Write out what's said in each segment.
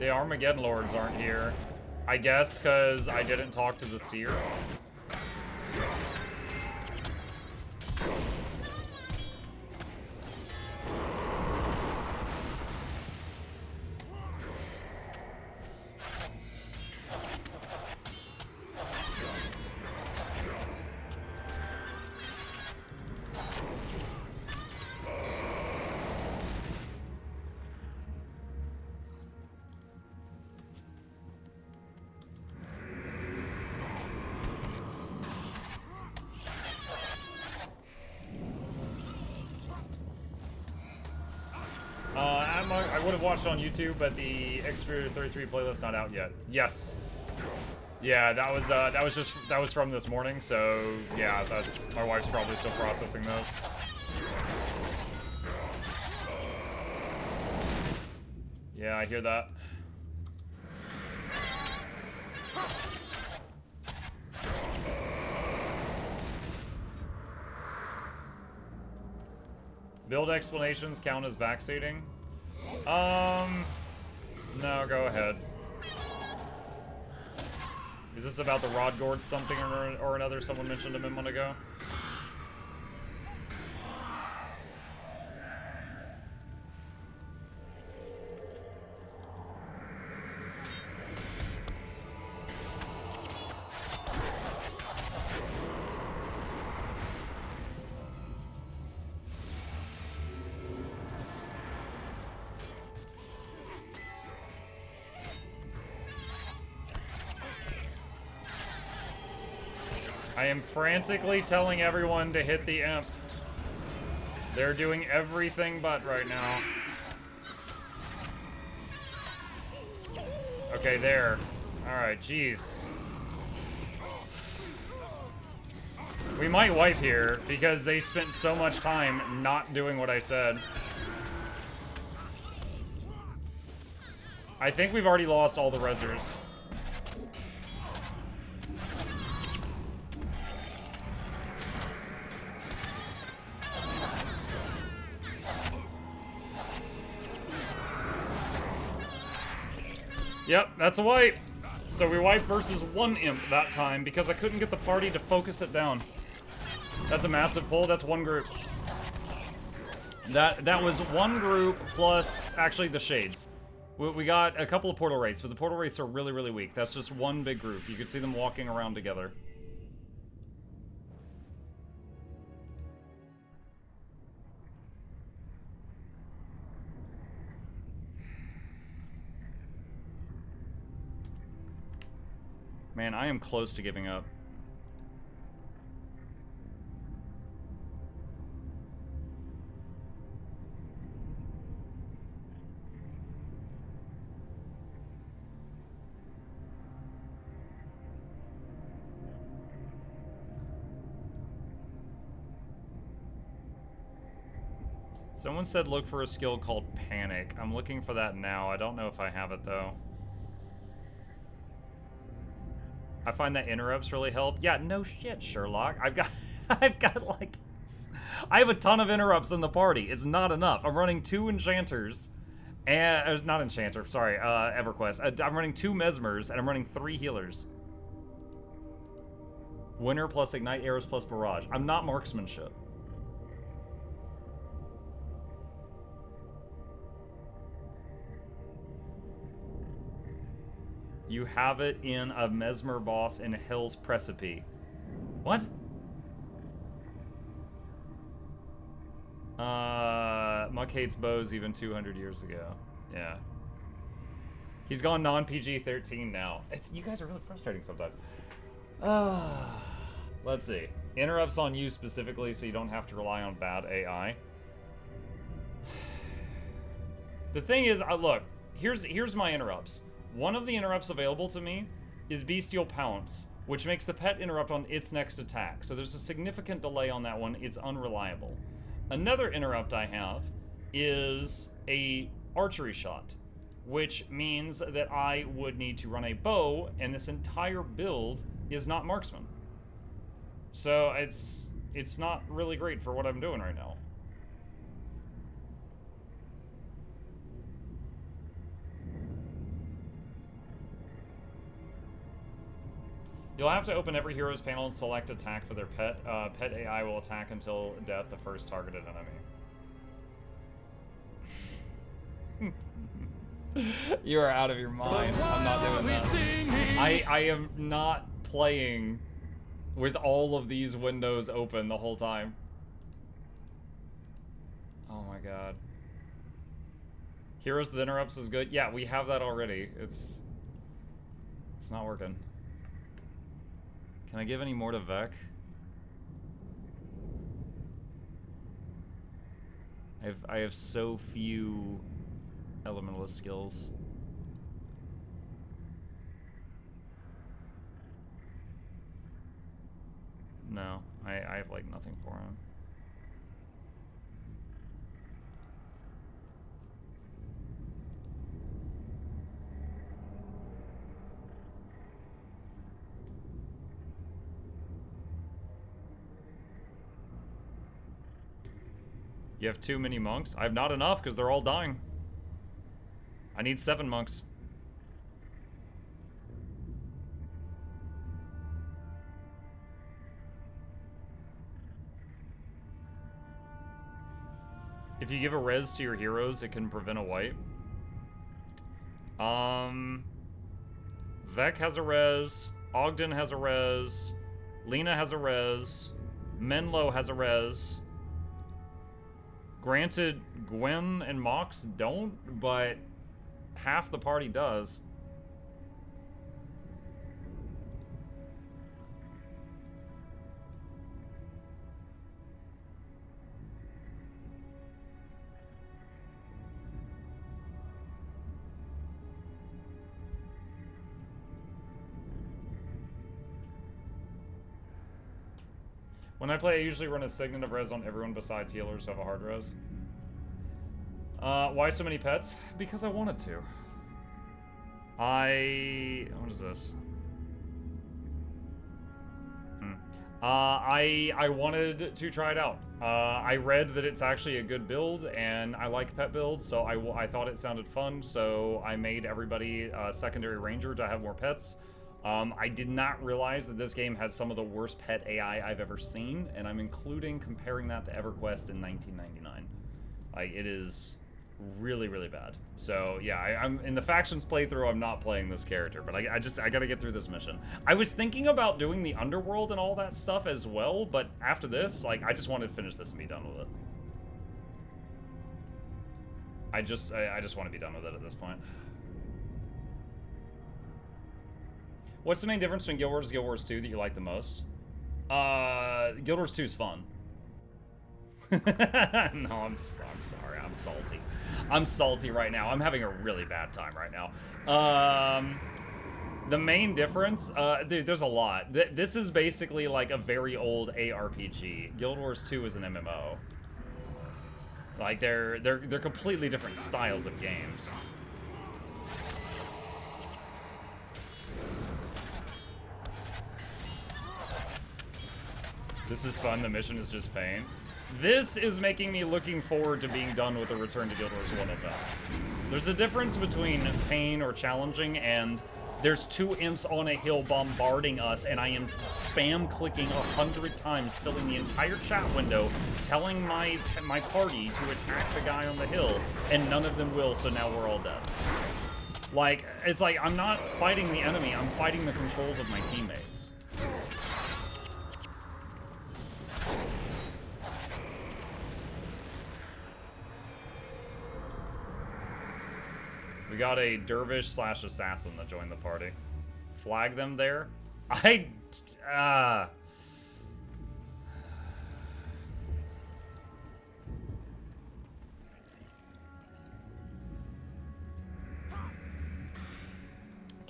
The Armageddon Lords aren't here. I guess because I didn't talk to the Seer. I would have watched on YouTube, but the Xperia 33 playlist not out yet. Yes. Yeah, that was from this morning. So yeah, that's my wife's probably still processing those. Yeah, I hear that. Build explanations count as backseating? No, go ahead. Is this about the Rod Gourd something or another someone mentioned a minute ago? I am frantically telling everyone to hit the imp. They're doing everything but right now. Okay, there. Alright, jeez. We might wipe here because they spent so much time not doing what I said. I think we've already lost all the resers. Yep, that's a wipe. So we wiped versus one imp that time because I couldn't get the party to focus it down. That's a massive pull. That's one group. That was one group plus actually the shades. We got a couple of portal wraiths, but the portal wraiths are really, really weak. That's just one big group. You could see them walking around together. Man, I am close to giving up. Someone said look for a skill called Panic. I'm looking for that now. I don't know if I have it, though. I find that interrupts really help. Yeah, no shit, Sherlock. I've got like, I have a ton of interrupts in the party. It's not enough. I'm running 2 enchanters, and not enchanter. Sorry, EverQuest. I'm running 2 mesmers, and I'm running 3 healers. Winter plus ignite arrows plus barrage. I'm not marksmanship. You have it in a Mesmer boss in Hell's Precipice. What? Muck hates bows even 200 years ago. Yeah. He's gone non-PG-13 now. You guys are really frustrating sometimes. Let's see. Interrupts on you specifically so you don't have to rely on bad AI. The thing is, look, here's my interrupts. One of the interrupts available to me is Bestial Pounce, which makes the pet interrupt on its next attack. So there's a significant delay on that one. It's unreliable. Another interrupt I have is a archery shot, which means that I would need to run a bow, and this entire build is not marksman. So it's not really great for what I'm doing right now. You'll have to open every hero's panel and select attack for their pet. Pet AI will attack until death the first targeted enemy. You are out of your mind. I'm not doing that. I am not playing with all of these windows open the whole time. Oh my god. Heroes with interrupts is good. Yeah, we have that already. It's not working. Can I give any more to Vec? I have so few elementalist skills. No, I have like nothing for him. You have too many monks? I have not enough because they're all dying. I need 7 monks. If you give a res to your heroes, it can prevent a wipe. Vec has a res. Ogden has a res. Lena has a res. Menlo has a res. Granted, Gwen and Mox don't, but half the party does. When I play, I usually run a Signet of res on everyone besides healers who have a hard res. Why so many pets? Because I wanted to. What is this? I wanted to try it out. I read that it's actually a good build, and I like pet builds, so I thought it sounded fun, so I made everybody a secondary ranger to have more pets. I did not realize that this game has some of the worst pet AI I've ever seen, and I'm including comparing that to EverQuest in 1999. Like, it is really, really bad. So, yeah, I'm in the factions playthrough, I'm not playing this character, but I gotta get through this mission. I was thinking about doing the underworld and all that stuff as well, but after this, like, I just wanted to finish this and be done with it. I just want to be done with it at this point. What's the main difference between Guild Wars and Guild Wars 2 that you like the most? Guild Wars 2 is fun. No, I'm sorry. I'm salty. I'm salty right now. I'm having a really bad time right now. The main difference, there's a lot. This is basically like a very old ARPG. Guild Wars 2 is an MMO. Like they're completely different styles of games. This is fun, the mission is just pain. This is making me looking forward to being done with the Return to Guild Wars 1 event. There's a difference between pain or challenging and there's 2 imps on a hill bombarding us and I am spam clicking 100 times, filling the entire chat window, telling my party to attack the guy on the hill, and none of them will, so now we're all dead. Like, it's like, I'm not fighting the enemy, I'm fighting the controls of my teammates. We got a dervish / assassin that joined the party. Flag them there. I can't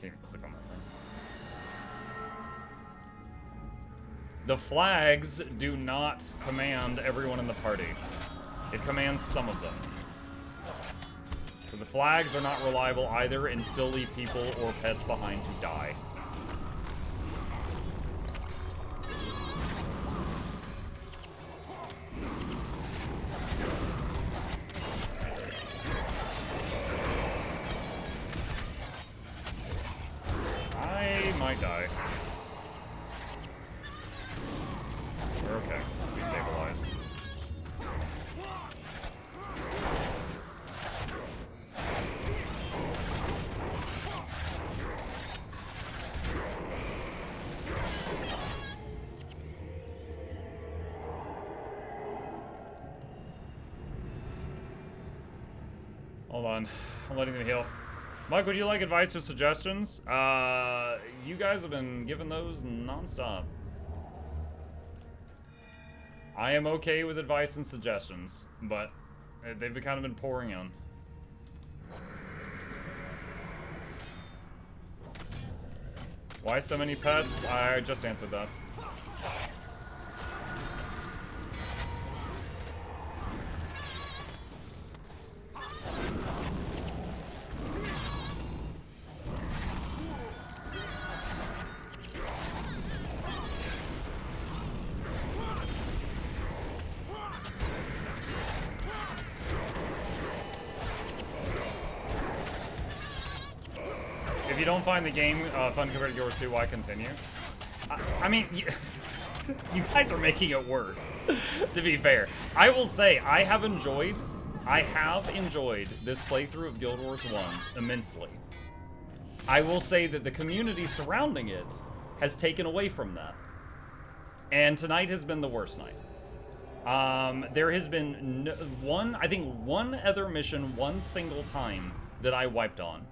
even click on that thing. The flags do not command everyone in the party. It commands some of them. So the flags are not reliable either and still leave people or pets behind to die. I might die. on. I'm letting them heal. Mike, would you like advice or suggestions? You guys have been giving those nonstop. I am okay with advice and suggestions, but they've kind of been pouring in. Why so many pets? I just answered that. If you don't find the game fun compared to yours too, why continue? I mean, you guys are making it worse, to be fair. I will say, I have enjoyed this playthrough of Guild Wars 1 immensely. I will say that the community surrounding it has taken away from that. And tonight has been the worst night. There has been one other mission, one single time that I wiped on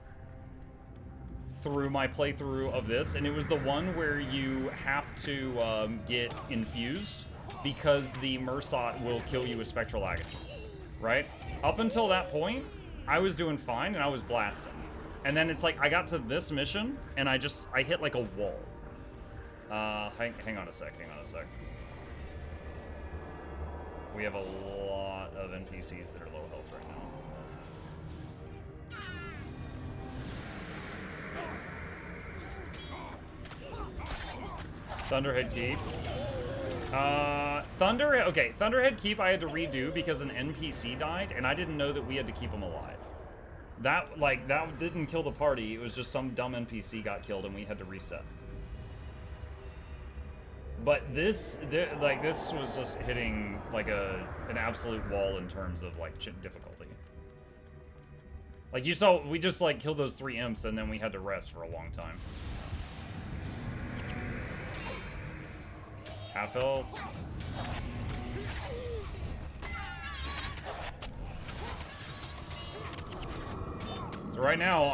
through my playthrough of this, and it was the one where you have to get infused because the Mersot will kill you with Spectral Agony, right? Up until that point, I was doing fine and I was blasting. And then it's like, I got to this mission and I hit like a wall. Hang on a sec. We have a lot of NPCs that are low health right now. Thunderhead Keep. Thunderhead Keep I had to redo because an NPC died, and I didn't know that we had to keep him alive. That didn't kill the party, it was just some dumb NPC got killed and we had to reset. But this was just hitting like an absolute wall in terms of like difficulty. Like you saw, we just like killed those 3 imps and then we had to rest for a long time. Half health. So right now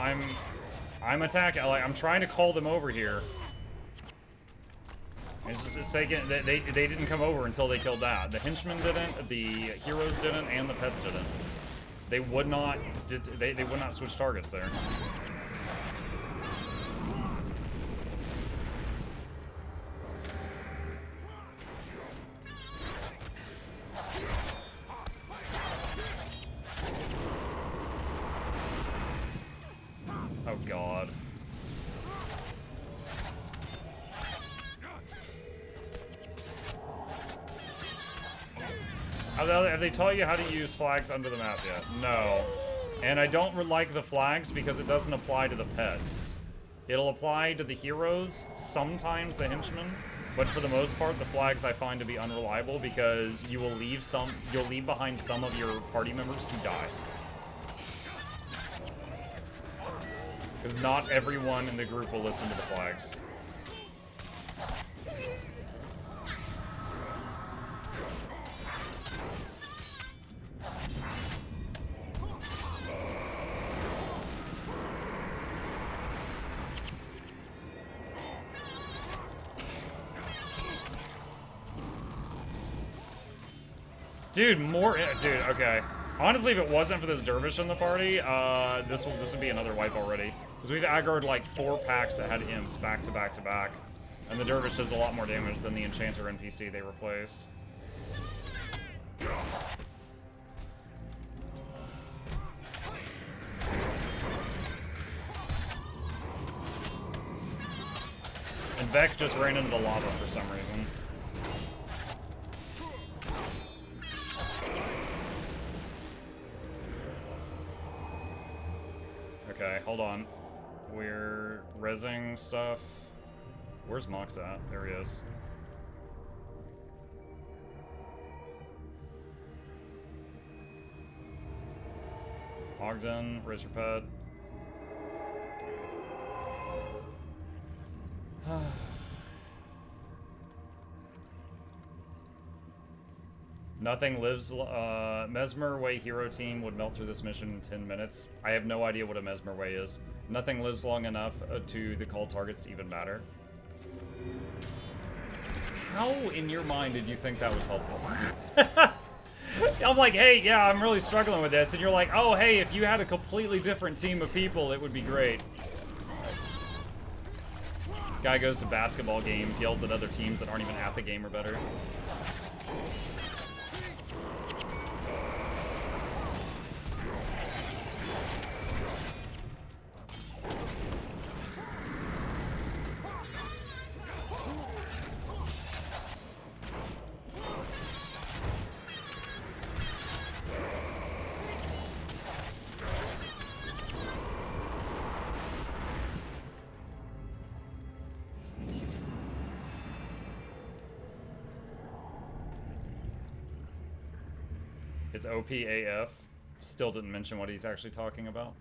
I'm attacking. Like I'm trying to call them over here. It's taking. They didn't come over until they killed that. The henchmen didn't. The heroes didn't, and the pets didn't. They would not. They would not switch targets there. Oh God. Have they taught you how to use flags under the map yet? No. And I don't like the flags because it doesn't apply to the pets. It'll apply to the heroes, sometimes the henchmen, but for the most part, the flags I find to be unreliable because you'll leave behind some of your party members to die. Because not everyone in the group will listen to the flags. Dude, okay. Honestly, if it wasn't for this dervish in the party, this would be another wipe already. Because we've aggroed like 4 packs that had imps back to back to back. And the dervish does a lot more damage than the enchanter NPC they replaced. And Vec just ran into the lava for some reason. Okay, hold on. We're rezzing stuff. Where's Mox at? There he is. Ogden, raise your pet. Nothing lives. Mesmer Way hero team would melt through this mission in 10 minutes. I have no idea what a Mesmer Way is. Nothing lives long enough to the called targets to even matter. How in your mind did you think that was helpful? I'm like, hey, yeah, I'm really struggling with this. And you're like, oh, hey, if you had a completely different team of people, it would be great. Guy goes to basketball games, yells at other teams that aren't even at the game or better. It's OPAF. Still didn't mention what he's actually talking about.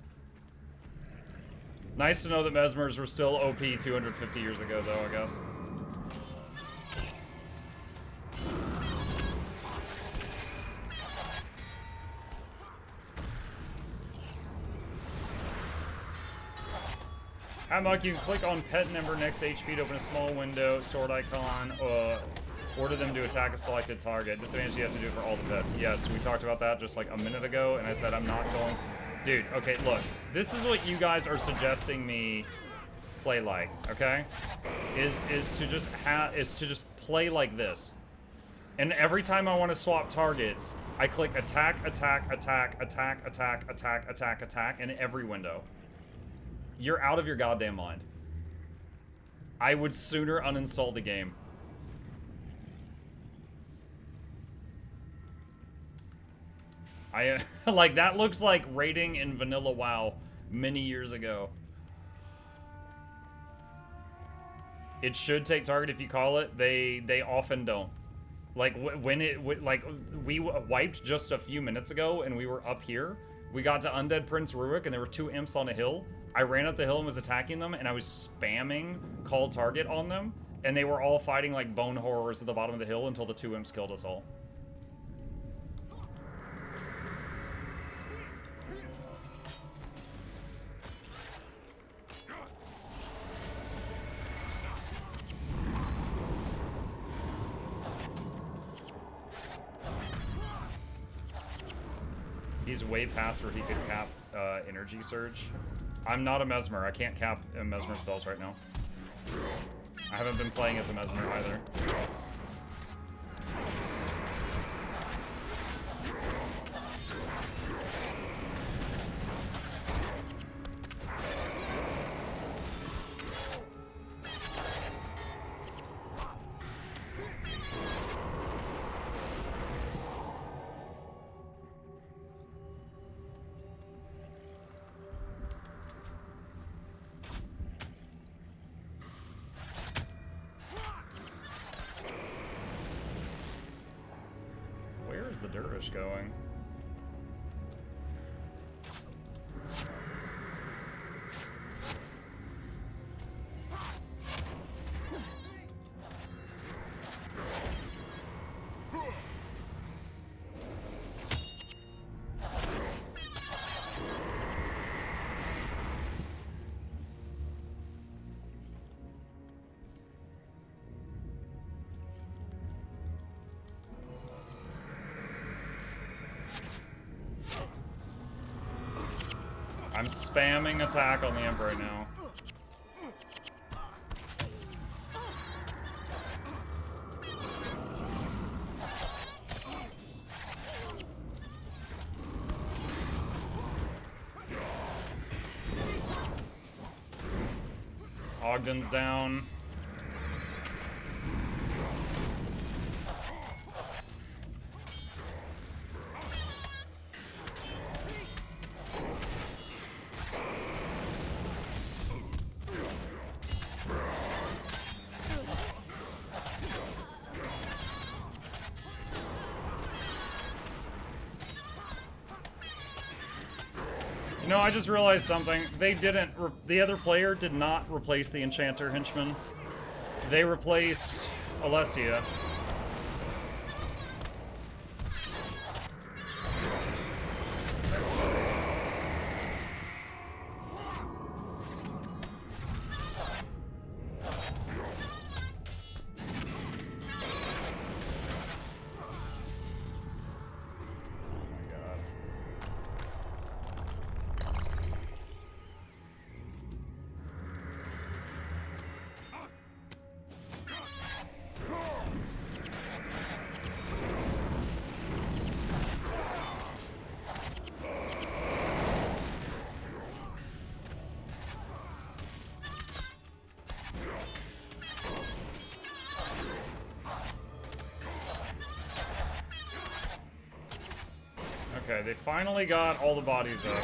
Nice to know that Mesmers were still OP 250 years ago, though, I guess. Hi, Muck, you can click on pet number next to HP to open a small window, sword icon, order them to attack a selected target. Disadvantage, you have to do it for all the pets. Yes, we talked about that just like a minute ago, and I said I'm not going to... Dude, okay, look. This is what you guys are suggesting me play like, okay? Is to just play like this. And every time I want to swap targets, I click attack, attack, attack, attack, attack, attack, attack, attack in every window. You're out of your goddamn mind. I would sooner uninstall the game. Like, that looks like raiding in Vanilla WoW many years ago. It should take target if you call it. They often don't. Like, we wiped just a few minutes ago, and we were up here. We got to Undead Prince Rurik, and there were 2 imps on a hill. I ran up the hill and was attacking them, and I was spamming call target on them, and they were all fighting like bone horrors at the bottom of the hill until the 2 imps killed us all. He's way past where he could cap energy surge. I'm not a Mesmer. I can't cap Mesmer spells right now. I haven't been playing as a Mesmer either. Going. I'm spamming attack on the imp right now. Ogden's down. No, I just realized something. They didn't. The other player did not replace the Enchanter Henchman. They replaced Alessia. Okay, they finally got all the bodies up.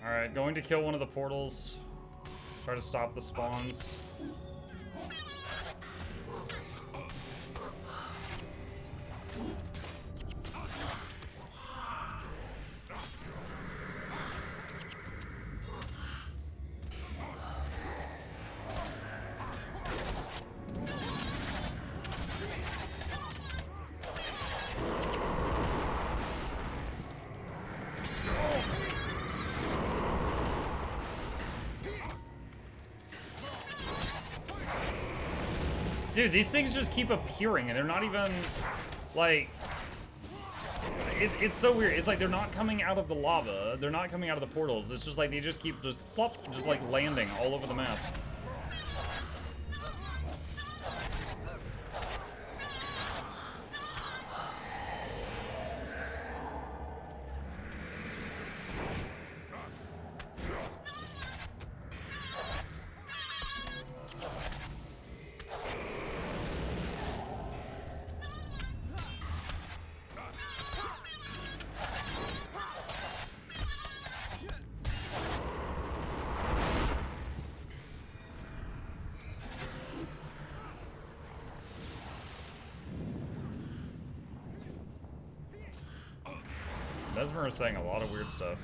Alright, going to kill one of the portals. Try to stop the spawns. Dude, these things just keep appearing, and they're not even, like... It's so weird. It's like they're not coming out of the lava. They're not coming out of the portals. It's just like they just keep just plop, just like landing all over the map. Mesmer is saying a lot of weird stuff.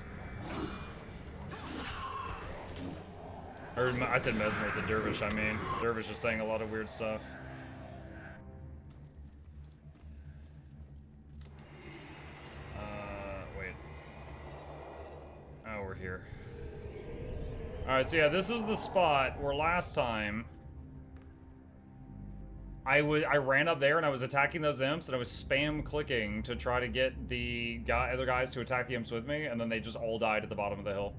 Or, I said Mesmer, the Dervish, I mean. The Dervish is saying a lot of weird stuff. Wait. Oh, we're here. Alright, so yeah, this is the spot where last time I ran up there and I was attacking those imps and I was spam clicking to try to get the other guys to attack the imps with me, and then they just all died at the bottom of the hill.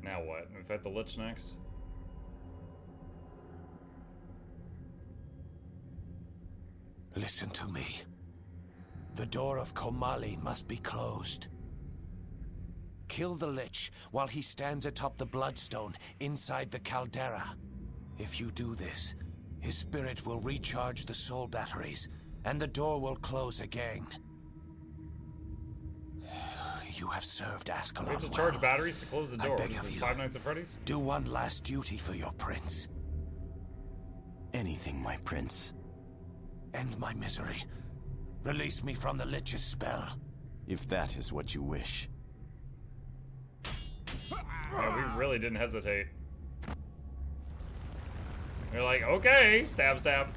Now what? We fight the Lich next? Listen to me. The door of Komali must be closed. Kill the Lich while he stands atop the Bloodstone inside the caldera. If you do this, his spirit will recharge the soul batteries, and the door will close again. You have served Ascalon well. We have to charge batteries to close the door. This is Five Nights at Freddy's? Do one last duty for your prince. Anything, my prince. End my misery. Release me from the Lich's spell. If that is what you wish. Yeah, we really didn't hesitate. They're like, okay, stab, stab.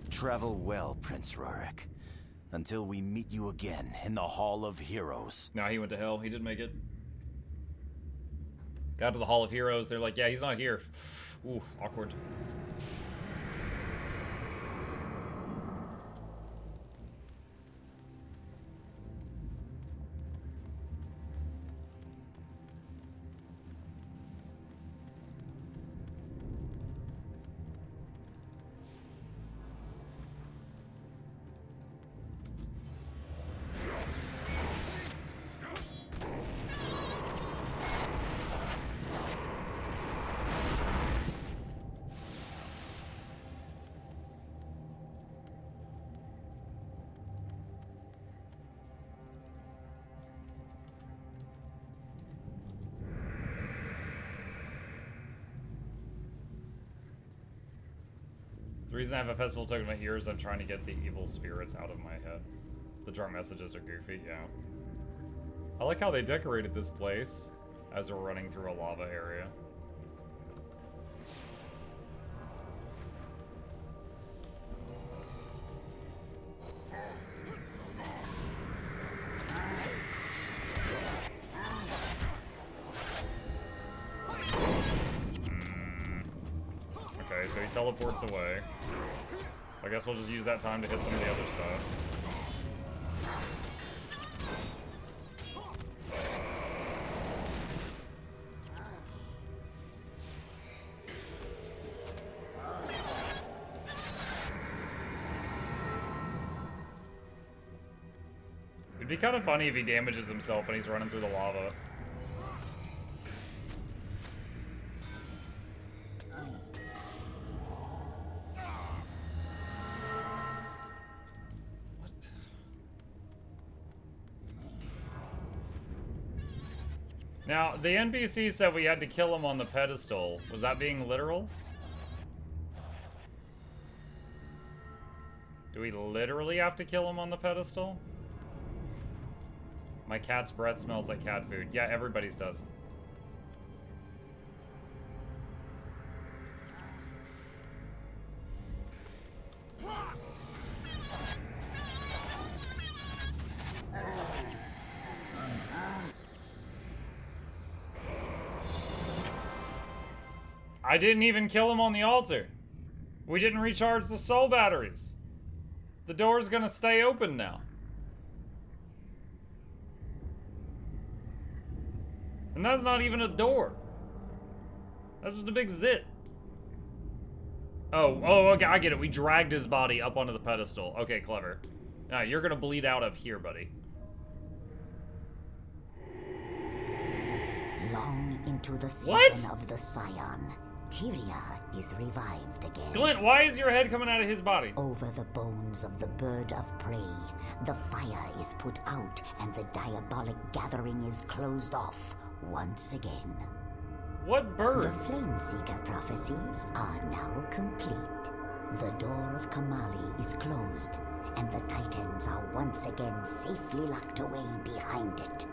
Travel well, Prince Rarik, until we meet you again in the Hall of Heroes. No, he went to hell. He didn't make it. Got to the Hall of Heroes. They're like, yeah, he's not here. Ooh, awkward. The reason I have a festival token in my ear is I'm trying to get the evil spirits out of my head. The drunk messages are goofy, yeah. I like how they decorated this place as we're running through a lava area. Okay, so he teleports away. So I guess we'll just use that time to hit some of the other stuff. It'd be kind of funny if he damages himself when he's running through the lava. What? Now, the NPC said we had to kill him on the pedestal. Was that being literal? Do we literally have to kill him on the pedestal? My cat's breath smells like cat food. Yeah, everybody's does. I didn't even kill him on the altar. We didn't recharge the soul batteries. The door's gonna stay open now. And that's not even a door. That's just a big zit. Oh, okay, I get it. We dragged his body up onto the pedestal. Okay, clever. Now, you're gonna bleed out up here, buddy. Long into the season What? of the Scion, Tyria is revived again. Glint, why is your head coming out of his body? Over the bones of the bird of prey, the fire is put out and the diabolic gathering is closed off once again. What bird? The Flameseeker prophecies are now complete. The door of Kamali is closed, and the Titans are once again safely locked away behind it.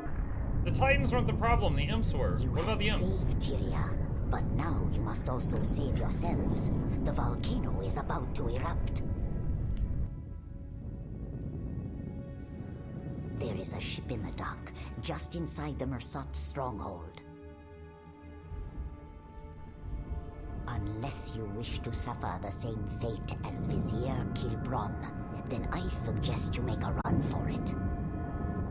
The Titans weren't the problem, the imps were. You What about the have imps? saved Tyria, but now you must also save yourselves. The volcano is about to erupt. There is a ship in the dock, just inside the Mersat stronghold. Unless you wish to suffer the same fate as Vizier Kilbron, then I suggest you make a run for it.